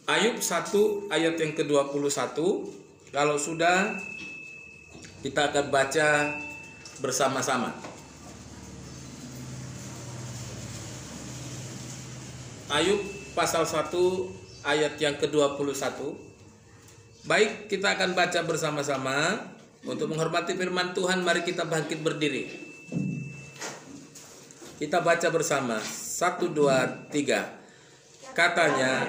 Ayub 1 ayat yang ke-21. Kalau sudah, kita akan baca bersama-sama. Ayub pasal 1 ayat yang ke-21. Baik, kita akan baca bersama-sama. Untuk menghormati firman Tuhan, mari kita bangkit berdiri. Kita baca bersama. 1, 2, 3. Katanya,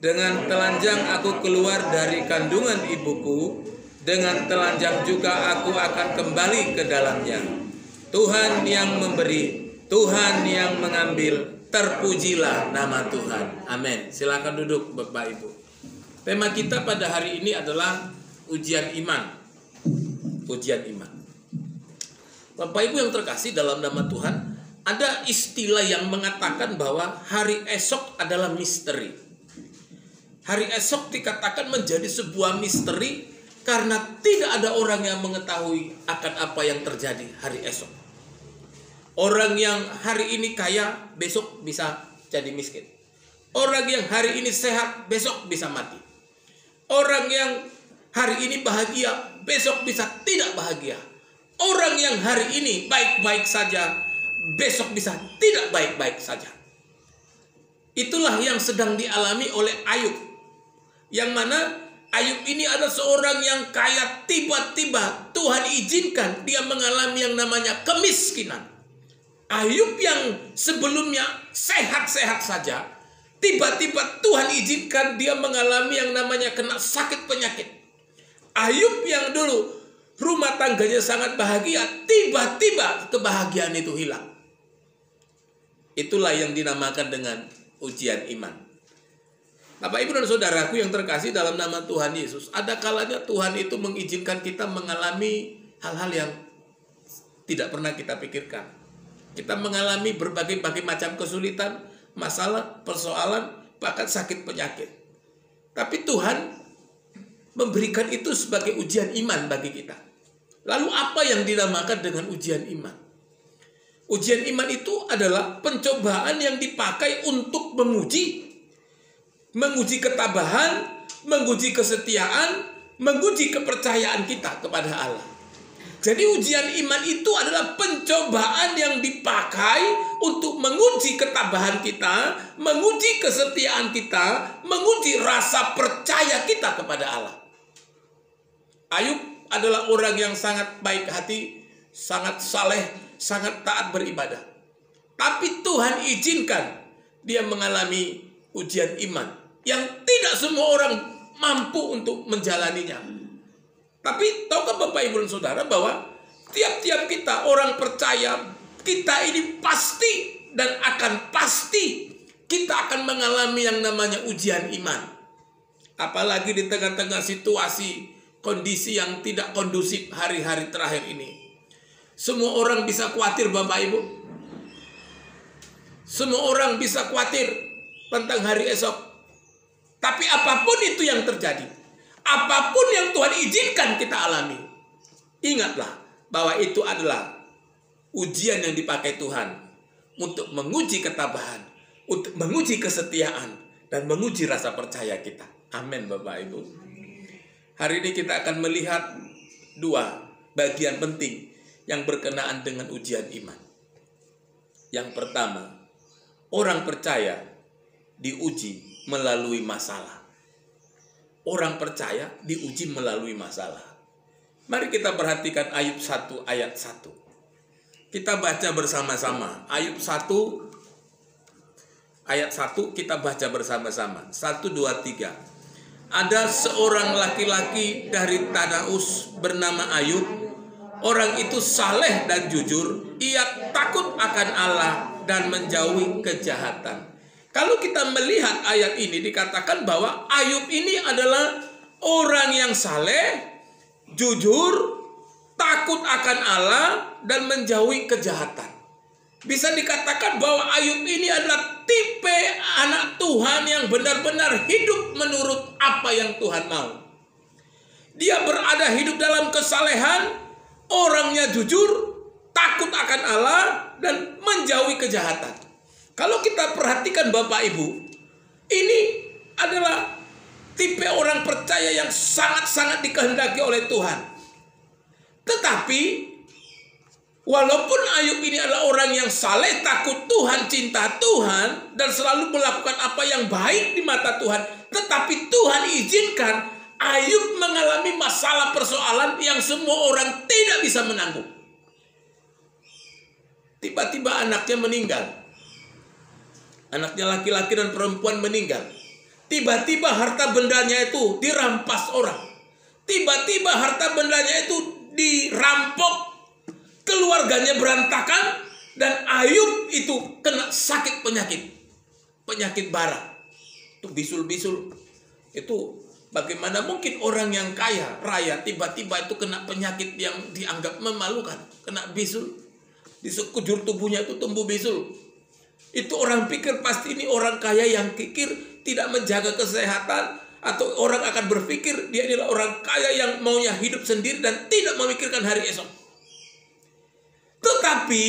dengan telanjang aku keluar dari kandungan ibuku, dengan telanjang juga aku akan kembali ke dalamnya. Tuhan yang memberi, Tuhan yang mengambil, terpujilah nama Tuhan. Amin. Silakan duduk Bapak Ibu. Tema kita pada hari ini adalah ujian iman. Ujian iman. Bapak Ibu yang terkasih dalam nama Tuhan, ada istilah yang mengatakan bahwa hari esok adalah misteri. Hari esok dikatakan menjadi sebuah misteri karena tidak ada orang yang mengetahui akan apa yang terjadi hari esok. Orang yang hari ini kaya, besok bisa jadi miskin. Orang yang hari ini sehat, besok bisa mati. Orang yang hari ini bahagia, besok bisa tidak bahagia. Orang yang hari ini baik-baik saja, besok bisa tidak baik-baik saja. Itulah yang sedang dialami oleh Ayub. Yang mana Ayub ini adalah seorang yang kaya, tiba-tiba Tuhan izinkan dia mengalami yang namanya kemiskinan. Ayub yang sebelumnya sehat-sehat saja, tiba-tiba Tuhan izinkan dia mengalami yang namanya kena sakit penyakit. Ayub yang dulu rumah tangganya sangat bahagia, tiba-tiba kebahagiaan itu hilang. Itulah yang dinamakan dengan ujian iman. Bapak, Ibu, dan saudaraku yang terkasih dalam nama Tuhan Yesus, ada kalanya Tuhan itu mengizinkan kita mengalami hal-hal yang tidak pernah kita pikirkan. Kita mengalami berbagai macam kesulitan, masalah, persoalan, bahkan sakit penyakit. Tapi Tuhan memberikan itu sebagai ujian iman bagi kita. Lalu apa yang dinamakan dengan ujian iman? Ujian iman itu adalah pencobaan yang dipakai untuk menguji ketabahan, menguji kesetiaan, menguji kepercayaan kita kepada Allah. Jadi ujian iman itu adalah pencobaan yang dipakai untuk menguji ketabahan kita, menguji kesetiaan kita, menguji rasa percaya kita kepada Allah. Ayub adalah orang yang sangat baik hati, sangat saleh, sangat taat beribadah. Tapi Tuhan izinkan dia mengalami ujian iman yang tidak semua orang mampu untuk menjalaninya. Tapi tahukah Bapak, Ibu, dan Saudara bahwa tiap-tiap kita orang percaya, kita ini pasti dan akan pasti kita akan mengalami yang namanya ujian iman. Apalagi di tengah-tengah situasi, kondisi yang tidak kondusif hari-hari terakhir ini. Semua orang bisa khawatir Bapak Ibu. Semua orang bisa khawatir tentang hari esok. Tapi apapun itu yang terjadi, apapun yang Tuhan izinkan kita alami, ingatlah bahwa itu adalah ujian yang dipakai Tuhan untuk menguji ketabahan, untuk menguji kesetiaan, dan menguji rasa percaya kita. Amin Bapak Ibu. Hari ini kita akan melihat dua bagian penting yang berkenaan dengan ujian iman. Yang pertama, orang percaya diuji melalui masalah. Orang percaya diuji melalui masalah. Mari kita perhatikan Ayub 1 ayat 1. Kita baca bersama-sama. Ayub 1 ayat 1 kita baca bersama-sama. 1, 2, 3. Ada seorang laki-laki dari tanah Uz bernama Ayub. Orang itu saleh dan jujur. Ia takut akan Allah dan menjauhi kejahatan. Kalau kita melihat ayat ini dikatakan bahwa Ayub ini adalah orang yang saleh, jujur, takut akan Allah, dan menjauhi kejahatan. Bisa dikatakan bahwa Ayub ini adalah tipe anak Tuhan yang benar-benar hidup menurut apa yang Tuhan mau. Dia berada hidup dalam kesalehan, orangnya jujur, takut akan Allah, dan menjauhi kejahatan. Kalau kita perhatikan Bapak Ibu, ini adalah tipe orang percaya yang sangat-sangat dikehendaki oleh Tuhan. Tetapi walaupun Ayub ini adalah orang yang saleh, takut Tuhan, cinta Tuhan, dan selalu melakukan apa yang baik di mata Tuhan, tetapi Tuhan izinkan Ayub mengalami masalah persoalan yang semua orang tidak bisa menanggung. Tiba-tiba anaknya meninggal. Anaknya laki-laki dan perempuan meninggal. Tiba-tiba harta bendanya itu dirampas orang. Tiba-tiba harta bendanya itu dirampok. Keluarganya berantakan. Dan Ayub itu kena sakit penyakit. Penyakit bara. Itu bisul-bisul. Itu bagaimana mungkin orang yang kaya raya tiba-tiba itu kena penyakit yang dianggap memalukan. Kena bisul. Di sekujur tubuhnya itu tumbuh bisul. Itu orang pikir pasti ini orang kaya yang kikir, tidak menjaga kesehatan. Atau orang akan berpikir dia adalah orang kaya yang maunya hidup sendiri dan tidak memikirkan hari esok. Tetapi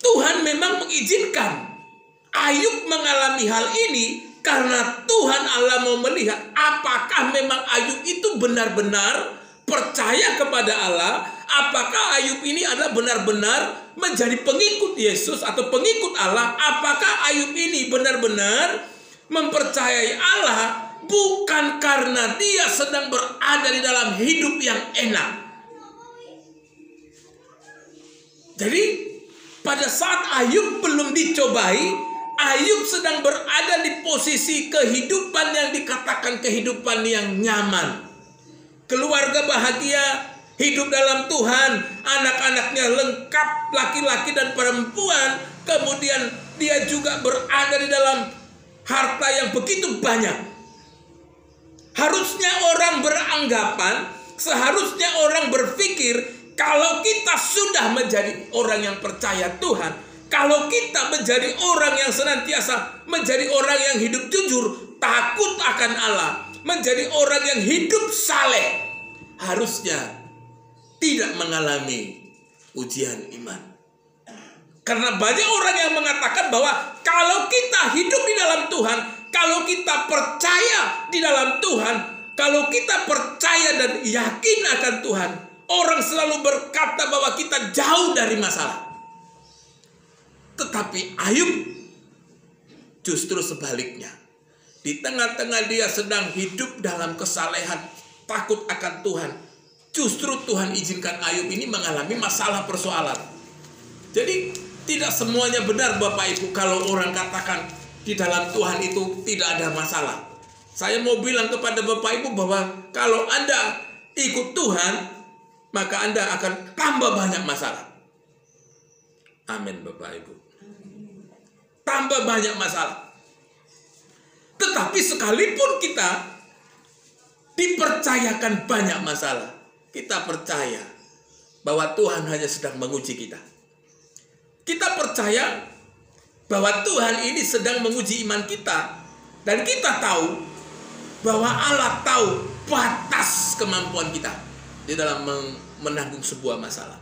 Tuhan memang mengizinkan Ayub mengalami hal ini karena Tuhan Allah mau melihat apakah memang Ayub itu benar-benar percaya kepada Allah. Apakah Ayub ini adalah benar-benar menjadi pengikut Yesus atau pengikut Allah? Apakah Ayub ini benar-benar mempercayai Allah bukan karena dia sedang berada di dalam hidup yang enak? Jadi pada saat Ayub belum dicobai, Ayub sedang berada di posisi kehidupan yang dikatakan kehidupan yang nyaman. Keluarga bahagia, hidup dalam Tuhan, anak-anaknya lengkap, laki-laki dan perempuan. Kemudian dia juga berada di dalam harta yang begitu banyak. Harusnya orang beranggapan, seharusnya orang berpikir, kalau kita sudah menjadi orang yang percaya Tuhan, kalau kita menjadi orang yang senantiasa menjadi orang yang hidup jujur, takut akan Allah, menjadi orang yang hidup saleh, harusnya tidak mengalami ujian iman. Karena banyak orang yang mengatakan bahwa kalau kita hidup di dalam Tuhan, kalau kita percaya di dalam Tuhan, kalau kita percaya dan yakin akan Tuhan, orang selalu berkata bahwa kita jauh dari masalah. Tetapi Ayub justru sebaliknya. Di tengah-tengah dia sedang hidup dalam kesalehan, takut akan Tuhan, justru Tuhan izinkan Ayub ini mengalami masalah persoalan. Jadi tidak semuanya benar Bapak Ibu kalau orang katakan di dalam Tuhan itu tidak ada masalah. Saya mau bilang kepada Bapak Ibu bahwa kalau Anda ikut Tuhan, maka Anda akan tambah banyak masalah. Amin Bapak Ibu. Tambah banyak masalah. Tetapi sekalipun kita dipercayakan banyak masalah, kita percaya bahwa Tuhan hanya sedang menguji kita. Kita percaya bahwa Tuhan ini sedang menguji iman kita. Dan kita tahu bahwa Allah tahu batas kemampuan kita di dalam menanggung sebuah masalah.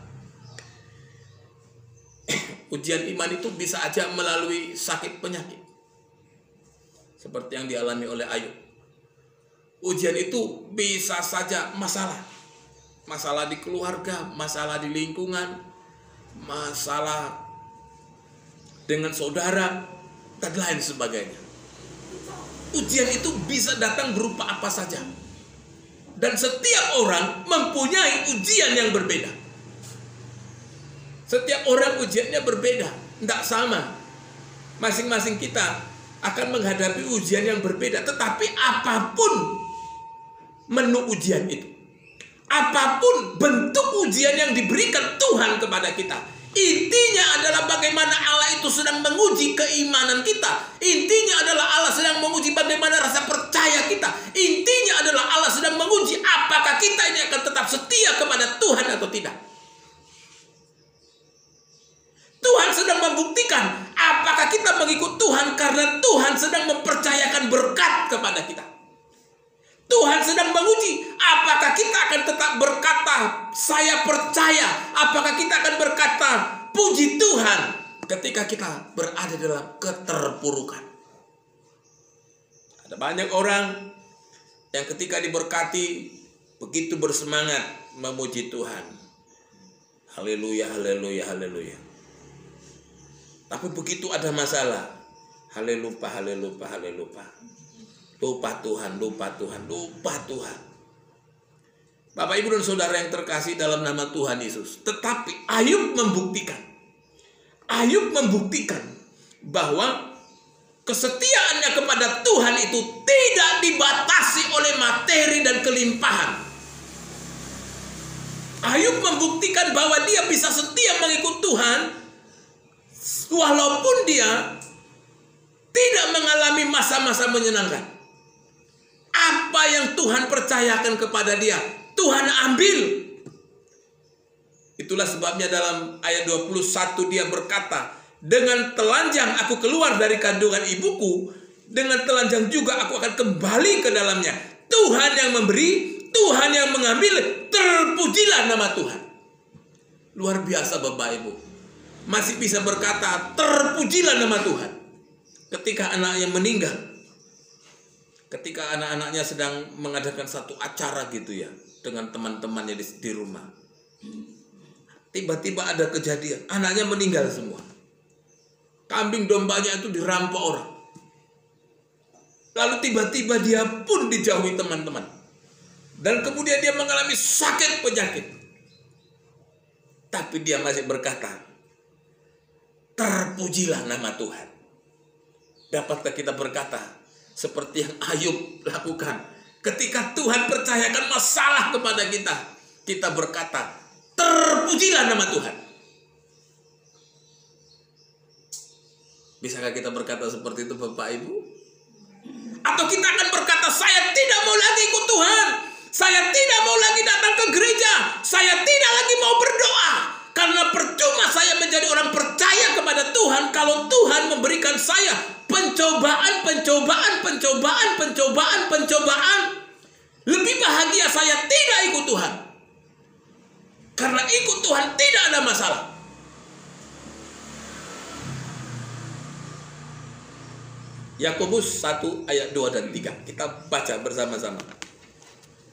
Ujian iman itu bisa aja melalui sakit penyakit. Seperti yang dialami oleh Ayub. Ujian itu bisa saja masalah. Masalah di keluarga, masalah di lingkungan, masalah dengan saudara, dan lain sebagainya. Ujian itu bisa datang berupa apa saja. Dan setiap orang mempunyai ujian yang berbeda. Setiap orang ujiannya berbeda, tidak sama. Masing-masing kita akan menghadapi ujian yang berbeda. Tetapi apapun menu ujian itu, apapun bentuk ujian yang diberikan Tuhan kepada kita, intinya adalah bagaimana Allah itu sedang menguji keimanan kita. Intinya adalah Allah sedang menguji bagaimana rasa percaya kita. Intinya adalah Allah sedang menguji apakah kita ini akan tetap setia kepada Tuhan atau tidak. Tuhan sedang membuktikan apakah kita mengikut Tuhan karena Tuhan sedang mempercayakan berkat kepada kita. Tuhan sedang menguji apakah kita akan tetap berkata saya percaya, apakah kita akan berkata puji Tuhan ketika kita berada dalam keterpurukan. Ada banyak orang yang ketika diberkati begitu bersemangat memuji Tuhan. Haleluya, haleluya, haleluya. Tapi begitu ada masalah, haleluya, haleluya, haleluya. Lupa Tuhan, lupa Tuhan, lupa Tuhan. Bapak, Ibu, dan Saudara yang terkasih dalam nama Tuhan Yesus. Tetapi Ayub membuktikan bahwa kesetiaannya kepada Tuhan itu tidak dibatasi oleh materi dan kelimpahan. Ayub membuktikan bahwa dia bisa setia mengikut Tuhan walaupun dia tidak mengalami masa-masa menyenangkan. Apa yang Tuhan percayakan kepada dia, Tuhan ambil. Itulah sebabnya dalam ayat 21 dia berkata, dengan telanjang aku keluar dari kandungan ibuku, dengan telanjang juga aku akan kembali ke dalamnya. Tuhan yang memberi, Tuhan yang mengambil, terpujilah nama Tuhan. Luar biasa Bapak Ibu. Masih bisa berkata, terpujilah nama Tuhan. Ketika anaknya meninggal, ketika anak-anaknya sedang mengadakan satu acara gitu ya, dengan teman-temannya di rumah. Tiba-tiba ada kejadian, anaknya meninggal semua. Kambing dombanya itu dirampok orang. Lalu tiba-tiba dia pun dijauhi teman-teman. Dan kemudian dia mengalami sakit penyakit. Tapi dia masih berkata, terpujilah nama Tuhan. Dapatkah kita berkata seperti yang Ayub lakukan? Ketika Tuhan percayakan masalah kepada kita, kita berkata, terpujilah nama Tuhan. Bisakah kita berkata seperti itu Bapak Ibu? Atau kita akan berkata, saya tidak mau lagi ikut Tuhan, saya tidak mau lagi datang ke gereja, saya tidak lagi mau berdoa, karena percuma saya menjadi orang percaya kepada Tuhan kalau Tuhan memberikan saya pencobaan. Lebih bahagia saya tidak ikut Tuhan, karena ikut Tuhan tidak ada masalah. Yakobus 1 ayat 2 dan 3. Kita baca bersama-sama.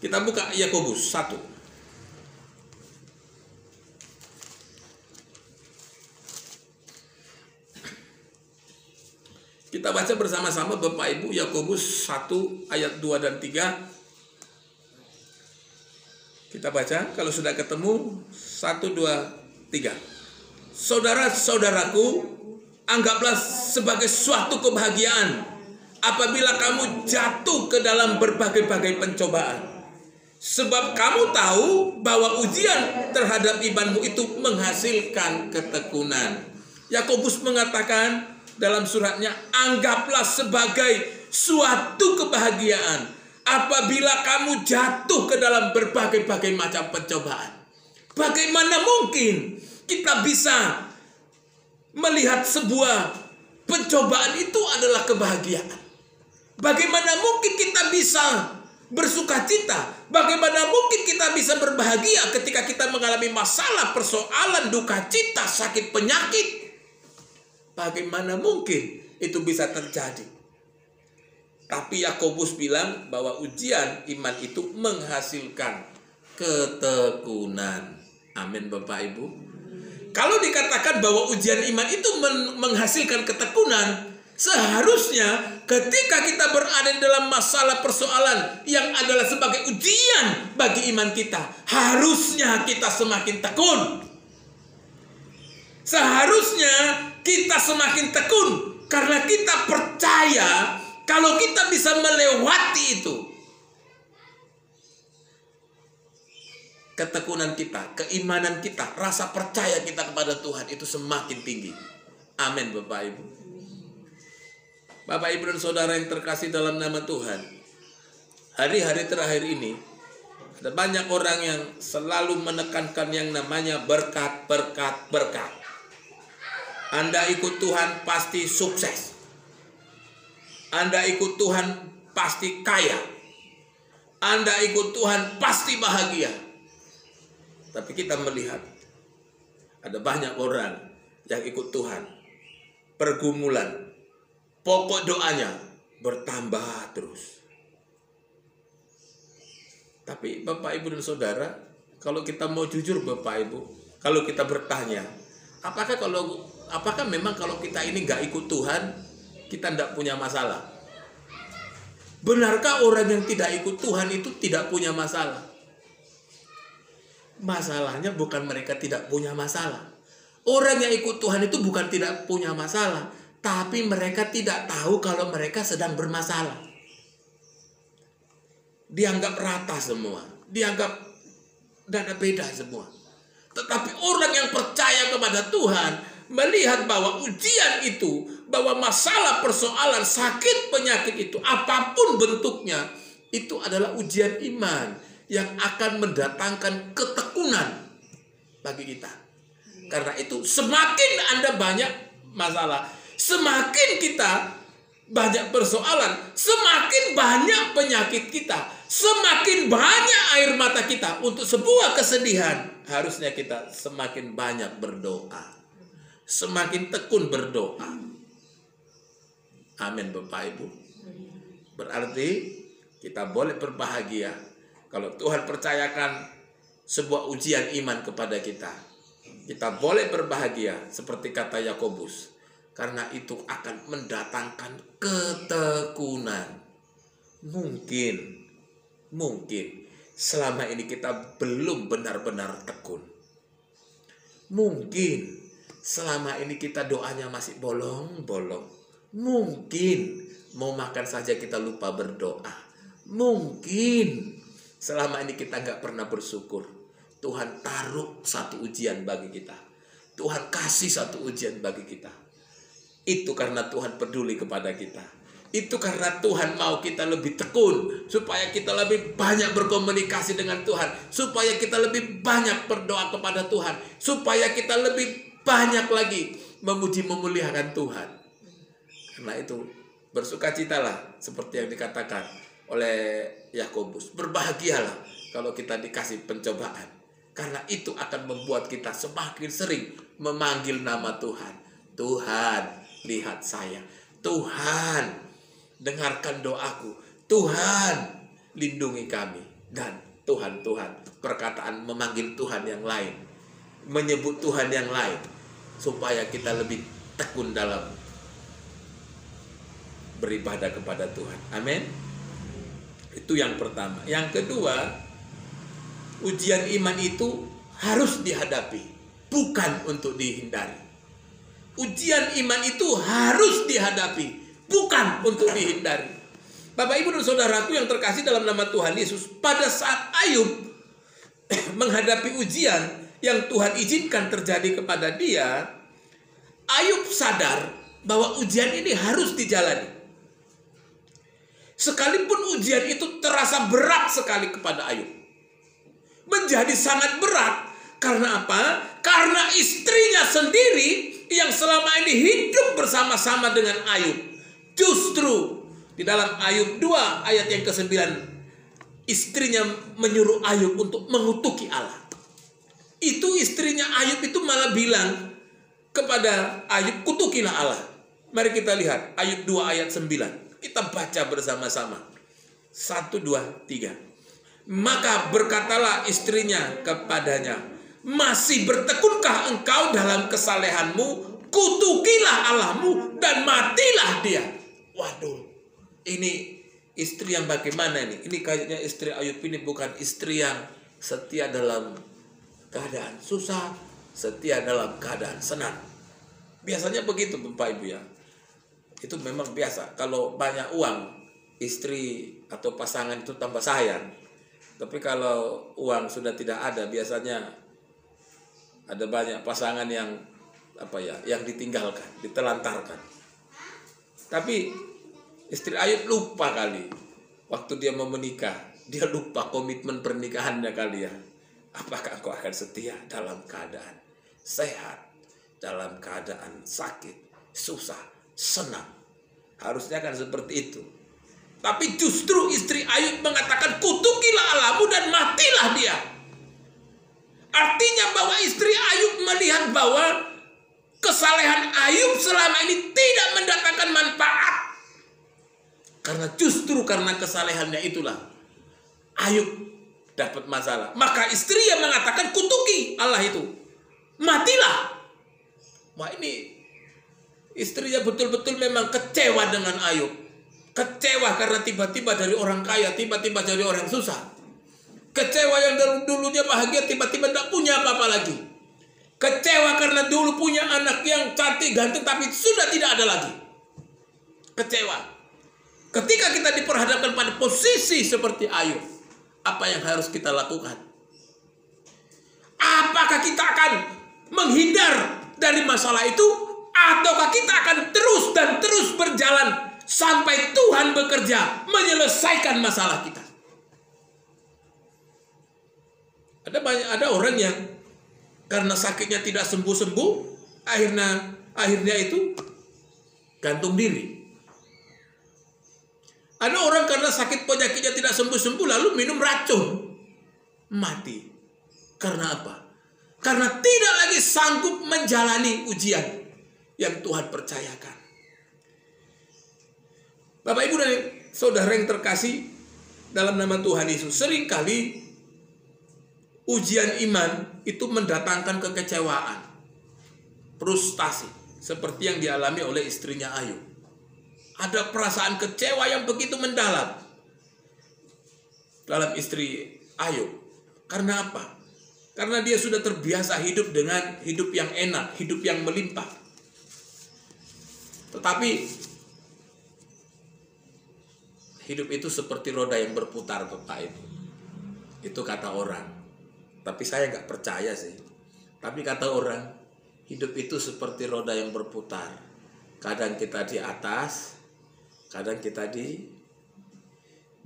Kita buka Yakobus 1. Kita baca bersama-sama Bapak Ibu, Yakobus 1 ayat 2 dan 3. Kita baca, kalau sudah ketemu 1, 2, 3. Saudara-saudaraku, anggaplah sebagai suatu kebahagiaan apabila kamu jatuh ke dalam berbagai-bagai pencobaan. Sebab kamu tahu bahwa ujian terhadap imanmu itu menghasilkan ketekunan. Yakobus mengatakan dalam suratnya, anggaplah sebagai suatu kebahagiaan apabila kamu jatuh ke dalam berbagai-bagai macam pencobaan. Bagaimana mungkin kita bisa melihat sebuah pencobaan itu adalah kebahagiaan? Bagaimana mungkin kita bisa bersuka cita? Bagaimana mungkin kita bisa berbahagia ketika kita mengalami masalah, persoalan, duka cita, sakit, penyakit? Bagaimana mungkin itu bisa terjadi? Tapi Yakobus bilang bahwa ujian iman itu menghasilkan ketekunan. Amin Bapak Ibu. Kalau dikatakan bahwa ujian iman itu menghasilkan ketekunan, seharusnya ketika kita berada dalam masalah persoalan yang adalah sebagai ujian bagi iman kita, harusnya kita semakin tekun. Seharusnya kita semakin tekun karena kita percaya kalau kita bisa melewati itu, ketekunan kita, keimanan kita, rasa percaya kita kepada Tuhan itu semakin tinggi. Amin Bapak Ibu. Bapak Ibu dan Saudara yang terkasih dalam nama Tuhan, hari-hari terakhir ini ada banyak orang yang selalu menekankan yang namanya berkat. Anda ikut Tuhan pasti sukses. Anda ikut Tuhan pasti kaya. Anda ikut Tuhan pasti bahagia. Tapi kita melihat ada banyak orang yang ikut Tuhan, pergumulan, pokok doanya bertambah terus. Tapi Bapak Ibu dan Saudara, kalau kita mau jujur Bapak Ibu, kalau kita bertanya, apakah memang kalau kita ini nggak ikut Tuhan, kita tidak punya masalah? Benarkah orang yang tidak ikut Tuhan itu tidak punya masalah? Masalahnya bukan mereka tidak punya masalah. Orang yang ikut Tuhan itu bukan tidak punya masalah, tapi mereka tidak tahu kalau mereka sedang bermasalah. Dianggap rata semua, dianggap tidak ada beda semua. Tetapi orang yang percaya kepada Tuhan melihat bahwa ujian itu, bahwa masalah, persoalan, sakit, penyakit itu, apapun bentuknya, itu adalah ujian iman yang akan mendatangkan ketekunan bagi kita. Karena itu semakin Anda banyak masalah, semakin kita banyak persoalan, semakin banyak penyakit kita, semakin banyak air mata kita untuk sebuah kesedihan, harusnya kita semakin banyak berdoa, semakin tekun berdoa. Amin Bapak Ibu. Berarti kita boleh berbahagia kalau Tuhan percayakan sebuah ujian iman kepada kita. Kita boleh berbahagia seperti kata Yakobus, karena itu akan mendatangkan ketekunan. Mungkin selama ini kita belum benar-benar tekun. Mungkin selama ini kita doanya masih bolong-bolong. Mungkin mau makan saja kita lupa berdoa. Mungkin selama ini kita nggak pernah bersyukur. Tuhan taruh satu ujian bagi kita. Tuhan kasih satu ujian bagi kita. Itu karena Tuhan peduli kepada kita. Itu karena Tuhan mau kita lebih tekun, supaya kita lebih banyak berkomunikasi dengan Tuhan, supaya kita lebih banyak berdoa kepada Tuhan, supaya kita lebih banyak lagi memuji memuliakan Tuhan. Karena itu bersukacitalah seperti yang dikatakan oleh Yakobus. Berbahagialah kalau kita dikasih pencobaan, karena itu akan membuat kita semakin sering memanggil nama Tuhan. Tuhan, lihat saya. Tuhan, dengarkan doaku. Tuhan, lindungi kami. Dan Tuhan, perkataan memanggil Tuhan yang lain, menyebut Tuhan yang lain, supaya kita lebih tekun dalam beribadah kepada Tuhan. Amin. Itu yang pertama. Yang kedua, ujian iman itu harus dihadapi, bukan untuk dihindari. Ujian iman itu harus dihadapi, bukan untuk dihindari. Bapak Ibu dan Saudaraku yang terkasih dalam nama Tuhan Yesus, pada saat Ayub menghadapi ujian yang Tuhan izinkan terjadi kepada dia, Ayub sadar bahwa ujian ini harus dijalani. Sekalipun ujian itu terasa berat sekali kepada Ayub, menjadi sangat berat. Karena apa? Karena istrinya sendiri yang selama ini hidup bersama-sama dengan Ayub, justru di dalam Ayub 2 ayat yang ke-9, istrinya menyuruh Ayub untuk mengutuki Allah. Itu istrinya Ayub itu malah bilang kepada Ayub, kutukilah Allah. Mari kita lihat Ayub 2 ayat 9. Kita baca bersama-sama. 1, 2, 3. Maka berkatalah istrinya kepadanya, masih bertekunkah engkau dalam kesalehanmu? Kutukilah Allahmu dan matilah dia. Waduh, ini istri yang bagaimana ini? Ini kayaknya istri Ayub ini bukan istri yang setia dalam keadaan susah, setia dalam keadaan senang. Biasanya begitu Bapak Ibu ya. Itu memang biasa. Kalau banyak uang, istri atau pasangan itu tambah sayang. Tapi kalau uang sudah tidak ada, biasanya ada banyak pasangan yang yang ditinggalkan, ditelantarkan. Tapi istri Ayub lupa kali waktu dia mau menikah, dia lupa komitmen pernikahannya kali ya. Apakah engkau akan setia dalam keadaan sehat, dalam keadaan sakit, susah, senang? Harusnya kan seperti itu. Tapi justru istri Ayub mengatakan, kutukilah Allahmu dan matilah dia. Artinya bahwa istri Ayub melihat bahwa kesalehan Ayub selama ini tidak mendatangkan manfaat. Karena justru karena kesalehannya itulah Ayub dapat masalah. Maka istri yang mengatakan, kutuki Allah itu, matilah. Wah, ini istrinya betul-betul memang kecewa dengan Ayub. Kecewa karena tiba-tiba dari orang kaya, tiba-tiba jadi orang susah. Kecewa yang dulunya bahagia, tiba-tiba tidak punya apa-apa lagi. Kecewa karena dulu punya anak yang cantik, ganteng, tapi sudah tidak ada lagi. Kecewa. Ketika kita diperhadapkan pada posisi seperti Ayub, apa yang harus kita lakukan? Apakah kita akan menghindar dari masalah itu, ataukah kita akan terus dan terus berjalan sampai Tuhan bekerja menyelesaikan masalah kita? Ada orang yang karena sakitnya tidak sembuh-sembuh, akhirnya itu gantung diri. Ada orang karena sakit penyakitnya tidak sembuh-sembuh lalu minum racun, mati. Karena apa? Karena tidak lagi sanggup menjalani ujian yang Tuhan percayakan. Bapak, Ibu, dan saudara yang terkasih dalam nama Tuhan Yesus, seringkali ujian iman itu mendatangkan kekecewaan, frustasi, seperti yang dialami oleh istrinya Ayub. Ada perasaan kecewa yang begitu mendalam dalam istri Ayub. Karena apa? Karena dia sudah terbiasa hidup dengan hidup yang enak, hidup yang melimpah. Tetapi hidup itu seperti roda yang berputar, Bapak Ibu. Itu kata orang. Tapi saya nggak percaya sih. Tapi kata orang, hidup itu seperti roda yang berputar. Kadang kita di atas, kadang kita di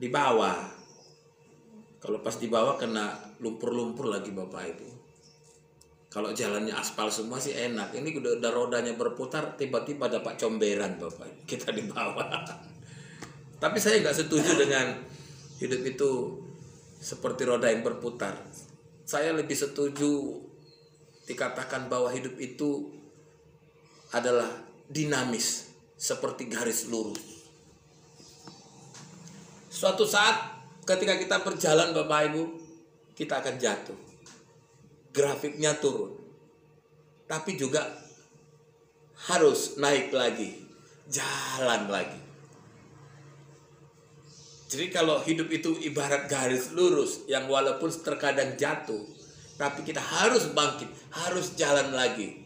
bawah. Kalau pas di bawah kena lumpur-lumpur lagi, Bapak Ibu. Kalau jalannya aspal semua sih enak. Ini udah rodanya berputar, tiba-tiba dapat comberan, Bapak Ibu. Kita di bawah. Tapi saya nggak setuju dengan hidup itu seperti roda yang berputar. Saya lebih setuju dikatakan bahwa hidup itu adalah dinamis, seperti garis lurus. Suatu saat ketika kita berjalan, Bapak Ibu, kita akan jatuh. Grafiknya turun. Tapi juga harus naik lagi, jalan lagi. Jadi kalau hidup itu ibarat garis lurus yang walaupun terkadang jatuh, tapi kita harus bangkit, harus jalan lagi.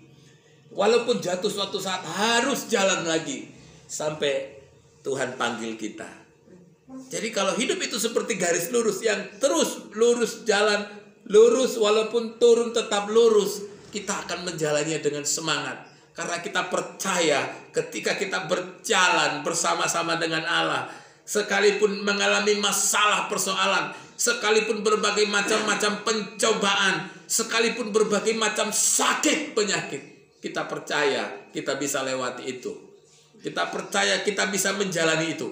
Walaupun jatuh suatu saat harus jalan lagi sampai Tuhan panggil kita. Jadi kalau hidup itu seperti garis lurus yang terus lurus jalan, lurus walaupun turun tetap lurus, kita akan menjalaninya dengan semangat. Karena kita percaya ketika kita berjalan bersama-sama dengan Allah, sekalipun mengalami masalah persoalan, sekalipun berbagai macam-macam pencobaan, sekalipun berbagai macam sakit penyakit, kita percaya kita bisa lewati itu. Kita percaya kita bisa menjalani itu.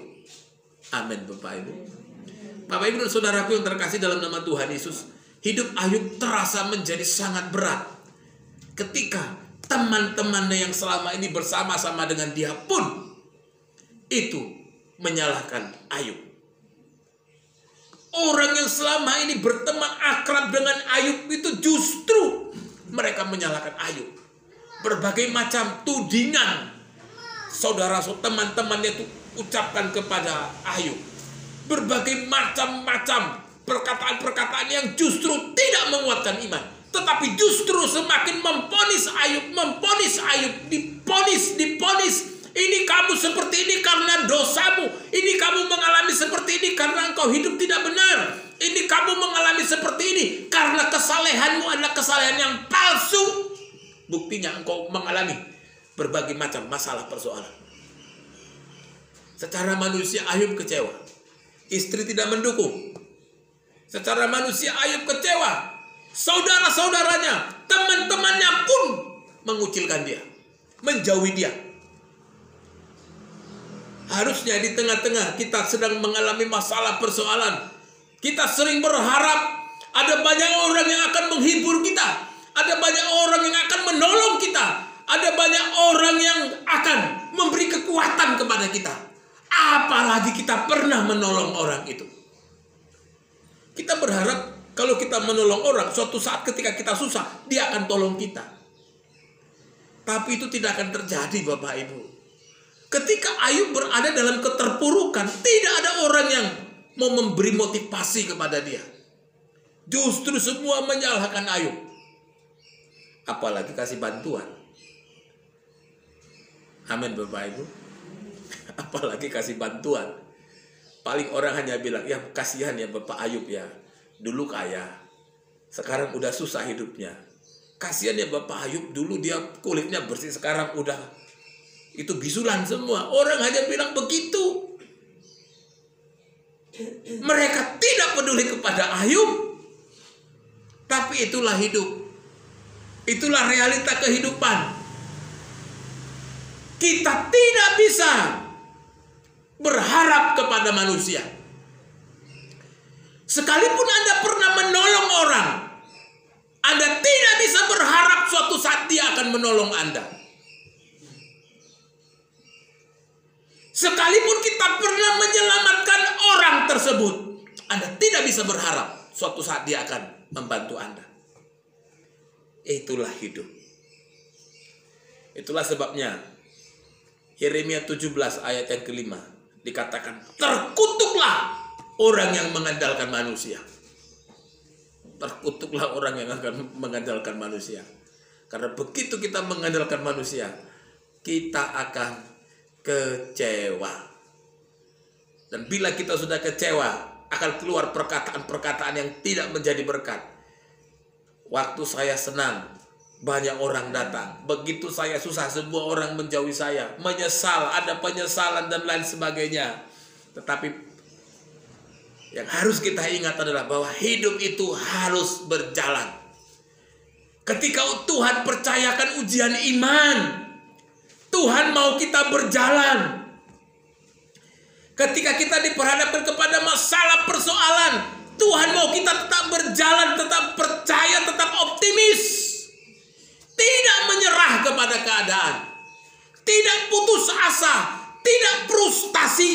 Amin, Bapak Ibu. Bapak Ibu dan saudaraku yang terkasih dalam nama Tuhan Yesus, hidup Ayub terasa menjadi sangat berat ketika teman-temannya yang selama ini bersama-sama dengan dia pun itu menyalahkan Ayub. Orang yang selama ini berteman akrab dengan Ayub itu justru mereka menyalahkan Ayub. Berbagai macam tudingan saudara teman-temannya itu ucapkan kepada Ayub. Berbagai macam-macam perkataan-perkataan yang justru tidak menguatkan iman, tetapi justru semakin memponis Ayub, diponis. Ini kamu seperti ini karena dosamu. Ini kamu mengalami seperti ini karena engkau hidup tidak benar. Ini kamu mengalami seperti ini karena kesalehanmu adalah kesalehan yang palsu. Buktinya engkau mengalami berbagai macam masalah persoalan. Secara manusia Ayub kecewa. Istri tidak mendukung. Secara manusia Ayub kecewa. Saudara-saudaranya, teman-temannya pun mengucilkan dia, menjauhi dia. Harusnya di tengah-tengah kita sedang mengalami masalah persoalan, kita sering berharap ada banyak orang yang akan menghibur kita, ada banyak orang yang akan menolong kita, ada banyak orang yang akan memberi kekuatan kepada kita, apalagi kita pernah menolong orang itu. Kita berharap kalau kita menolong orang, suatu saat ketika kita susah, dia akan tolong kita. Tapi itu tidak akan terjadi, Bapak Ibu. Ketika Ayub berada dalam keterpurukan, tidak ada orang yang mau memberi motivasi kepada dia. Justru semua menyalahkan Ayub. Apalagi kasih bantuan. Amin, Bapak Ibu. Apalagi kasih bantuan. Paling orang hanya bilang, ya kasihan ya Bapak Ayub ya. Dulu kaya, sekarang udah susah hidupnya. Kasihan ya Bapak Ayub, dulu dia kulitnya bersih, sekarang udah itu bisulan semua. Orang hanya bilang begitu. Mereka tidak peduli kepada Ayub. Tapi itulah hidup. Itulah realita kehidupan. Kita tidak bisa berharap kepada manusia. Sekalipun Anda pernah menolong orang, Anda tidak bisa berharap suatu saat dia akan menolong Anda. Sekalipun kita pernah menyelamatkan orang tersebut, Anda tidak bisa berharap suatu saat dia akan membantu Anda. Itulah hidup. Itulah sebabnya Yeremia 17 ayat yang kelima dikatakan, terkutuklah orang yang mengandalkan manusia. Terkutuklah orang yang akan mengandalkan manusia. Karena begitu kita mengandalkan manusia, kita akan kecewa. Dan bila kita sudah kecewa, akan keluar perkataan-perkataan yang tidak menjadi berkat. Waktu saya senang, banyak orang datang. Begitu saya susah, semua orang menjauhi saya. Menyesal, ada penyesalan dan lain sebagainya. Tetapi yang harus kita ingat adalah bahwa hidup itu harus berjalan. Ketika Tuhan percayakan ujian iman, Tuhan mau kita berjalan. Ketika kita diperhadapkan kepada masalah persoalan, Tuhan mau kita tetap berjalan, tetap percaya, tetap optimis. Tidak menyerah kepada keadaan. Tidak putus asa. Tidak frustasi.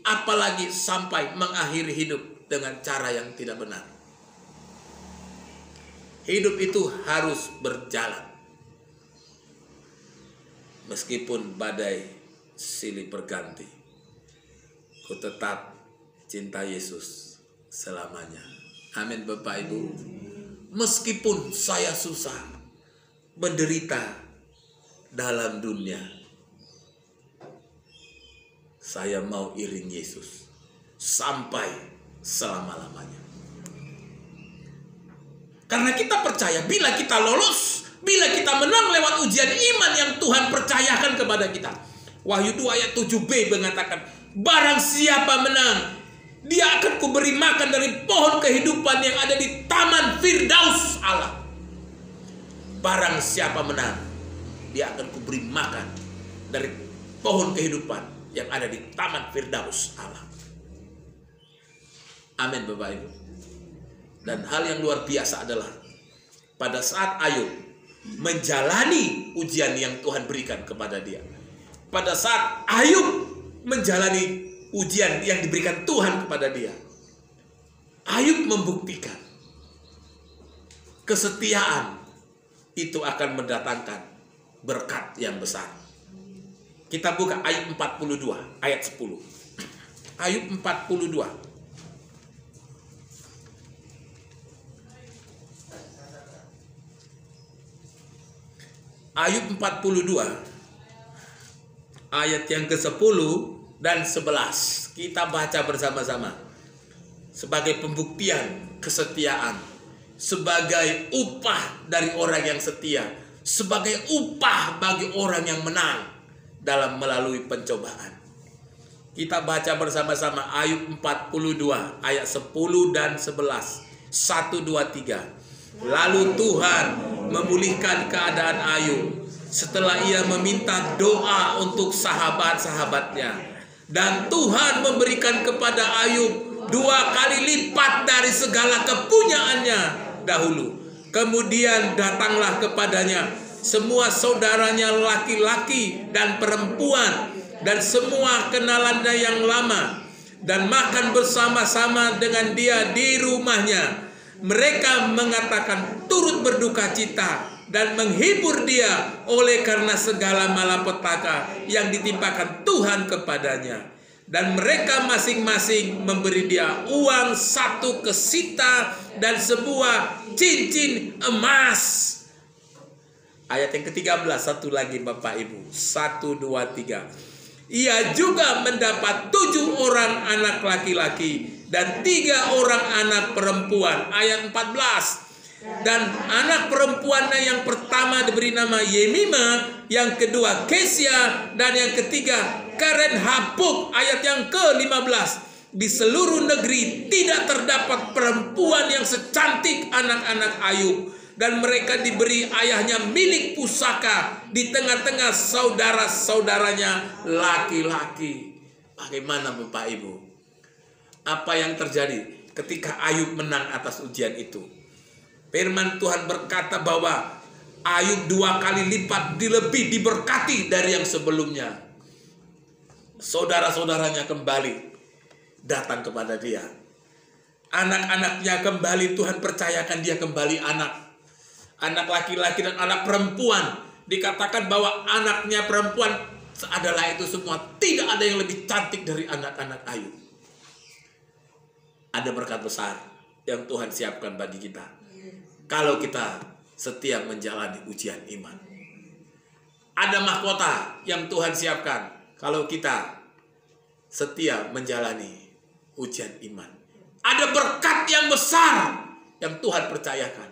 Apalagi sampai mengakhiri hidup dengan cara yang tidak benar. Hidup itu harus berjalan. Meskipun badai silih berganti, ku tetap cinta Yesus selamanya. Amin, Bapak Ibu. Meskipun saya susah, menderita dalam dunia, saya mau iring Yesus sampai selama-lamanya. Karena kita percaya bila kita lolos, bila kita menang lewat ujian iman yang Tuhan percayakan kepada kita. Wahyu 2 ayat 7b mengatakan, barang siapa menang, dia akan kuberi makan dari pohon kehidupan yang ada di taman Firdaus Allah. Barang siapa menang, dia akan kuberi makan dari pohon kehidupan yang ada di taman Firdaus Allah. Amin, Bapak Ibu. Dan hal yang luar biasa adalah pada saat Ayub menjalani ujian yang Tuhan berikan kepada dia, pada saat Ayub menjalani ujian yang diberikan Tuhan kepada dia, Ayub membuktikan kesetiaan itu akan mendatangkan berkat yang besar. Kita buka Ayub 42 ayat 10. Ayub 42. Ayub 42 ayat yang ke-10 dan 11. Kita baca bersama-sama sebagai pembuktian kesetiaan, sebagai upah dari orang yang setia, sebagai upah bagi orang yang menang dalam melalui pencobaan. Kita baca bersama-sama Ayub 42 ayat 10 dan 11. 1, 2, 3. Lalu Tuhan memulihkan keadaan Ayub setelah ia meminta doa untuk sahabat-sahabatnya. Dan Tuhan memberikan kepada Ayub 2 kali lipat dari segala kepunyaannya dahulu. Kemudian datanglah kepadanya semua saudaranya laki-laki dan perempuan, dan semua kenalannya yang lama, dan makan bersama-sama dengan dia di rumahnya. Mereka mengatakan turut berduka cita dan menghibur dia oleh karena segala malapetaka yang ditimpakan Tuhan kepadanya. Dan mereka masing-masing memberi dia uang 1 kesita dan sebuah cincin emas. Ayat yang ke-13, satu lagi Bapak Ibu. 1, 2, 3. Ia juga mendapat 7 orang anak laki-laki dan 3 orang anak perempuan. Ayat 14. Dan anak perempuannya yang pertama diberi nama Yemima, yang kedua Kesia, dan yang ketiga Karen Hapuk. Ayat yang ke-15. Di seluruh negeri tidak terdapat perempuan yang secantik anak-anak Ayub, dan mereka diberi ayahnya milik pusaka di tengah-tengah saudara-saudaranya laki-laki. Bagaimana Bapak Ibu? Apa yang terjadi ketika Ayub menang atas ujian itu? Firman Tuhan berkata bahwa Ayub 2 kali lipat lebih diberkati dari yang sebelumnya. Saudara-saudaranya kembali datang kepada dia. Anak-anaknya kembali, Tuhan percayakan dia kembali anak laki-laki dan anak perempuan. Dikatakan bahwa anaknya perempuan adalah itu semua. Tidak ada yang lebih cantik dari anak-anak Ayub. Ada berkat besar yang Tuhan siapkan bagi kita kalau kita setia menjalani ujian iman. Ada mahkota yang Tuhan siapkan kalau kita setia menjalani ujian iman. Ada berkat yang besar yang Tuhan percayakan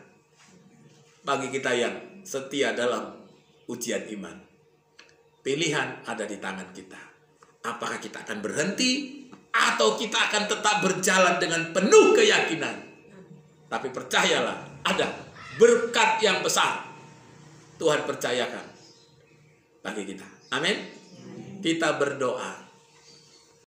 bagi kita yang setia dalam ujian iman. Pilihan ada di tangan kita. Apakah kita akan berhenti atau kita akan tetap berjalan dengan penuh keyakinan? Tapi percayalah, ada berkat yang besar Tuhan percayakan bagi kita. Amin. Kita berdoa.